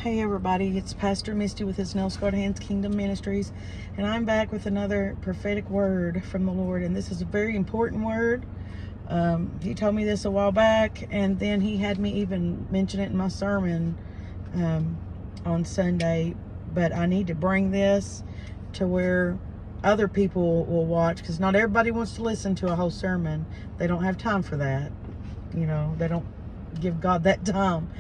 Hey everybody, it's Pastor Misty with His Nail Scarred Hands Kingdom Ministries, and I'm back with another prophetic word from the Lord. And this is a very important word. He told me this a while back, and then he had me even mention it in my sermon on Sunday. But I need to bring this to where other people will watch, because not everybody wants to listen to a whole sermon. They don't have time for that. You know, they don't give God that time.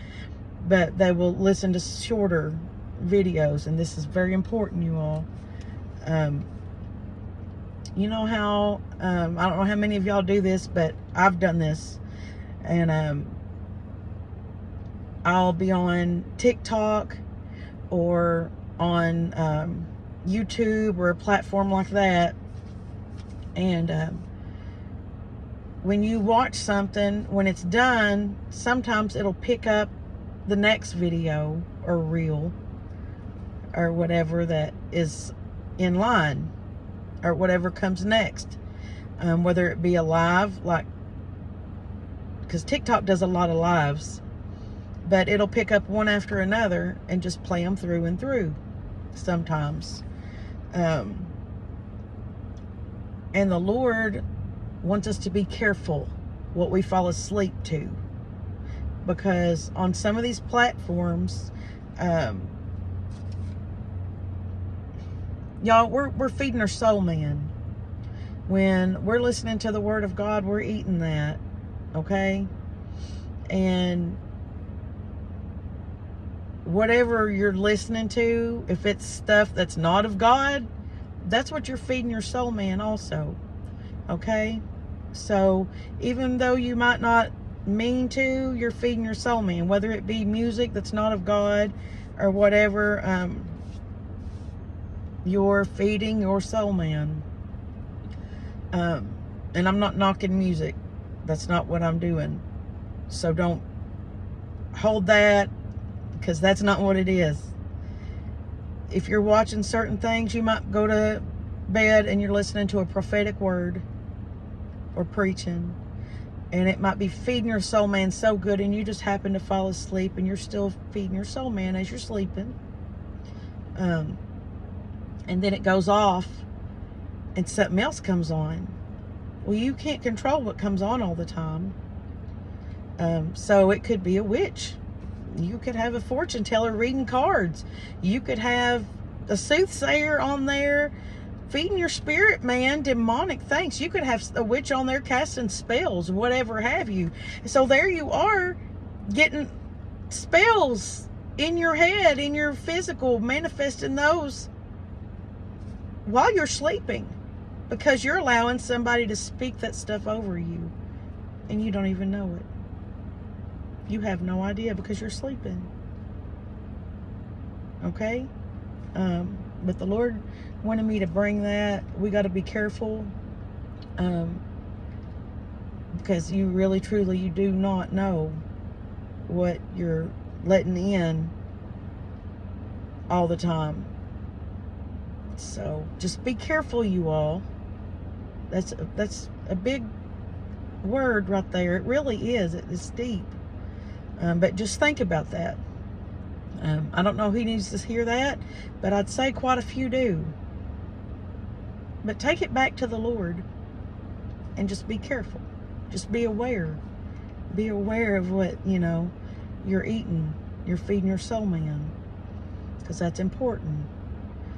But they will listen to shorter videos, and this is very important, you all. You know how, I don't know how many of y'all do this, but I've done this. And I'll be on TikTok or on YouTube or a platform like that. And when you watch something, when it's done, sometimes it'll pick up the next video or reel or whatever that is in line, or whatever comes next, whether it be a live, like, because TikTok does a lot of lives, but it'll pick up one after another and just play them through and through sometimes. And the Lord wants us to be careful what we fall asleep to, because on some of these platforms, y'all, we're feeding our soul, man. When we're listening to the Word of God, we're eating that, okay? And whatever you're listening to, if it's stuff that's not of God, that's what you're feeding your soul, man, also, okay? So even though you might not mean to, you're feeding your soul, man, whether it be music that's not of God or whatever. You're feeding your soul, man. And I'm not knocking music. That's not what I'm doing. So don't hold that, because that's not what it is. If you're watching certain things, you might go to bed and you're listening to a prophetic word or preaching, and it might be feeding your soul, man, so good, and you just happen to fall asleep, and you're still feeding your soul, man, as you're sleeping. And then it goes off and something else comes on. Well, you can't control what comes on all the time. So it could be a witch. You could have a fortune teller reading cards. You could have a soothsayer on there feeding your spirit, man, demonic things. You could have a witch on there casting spells, whatever have you. So there you are, getting spells in your head, in your physical, manifesting those while you're sleeping, because you're allowing somebody to speak that stuff over you, and you don't even know it. You have no idea, because you're sleeping. Okay? But the Lord wanted me to bring that. We got to be careful, because you really, truly, you do not know what you're letting in all the time. So just be careful, you all. That's a big word right there. It really is. It's deep. But just think about that. I don't know who needs to hear that, but I'd say quite a few do. But take it back to the Lord and just be careful. Just be aware. Be aware of what, you're eating. You're feeding your soul, man. Because that's important.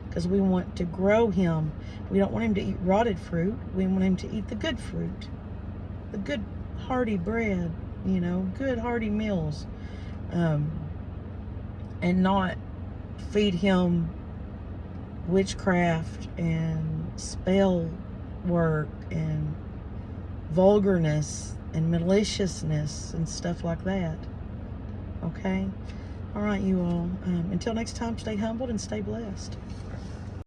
Because we want to grow him. We don't want him to eat rotted fruit. We want him to eat the good fruit. The good, hearty bread, good, hearty meals. And not feed him witchcraft and spell work and vulgarness and maliciousness and stuff like that. Okay? All right, you all. Until next time, stay humbled and stay blessed.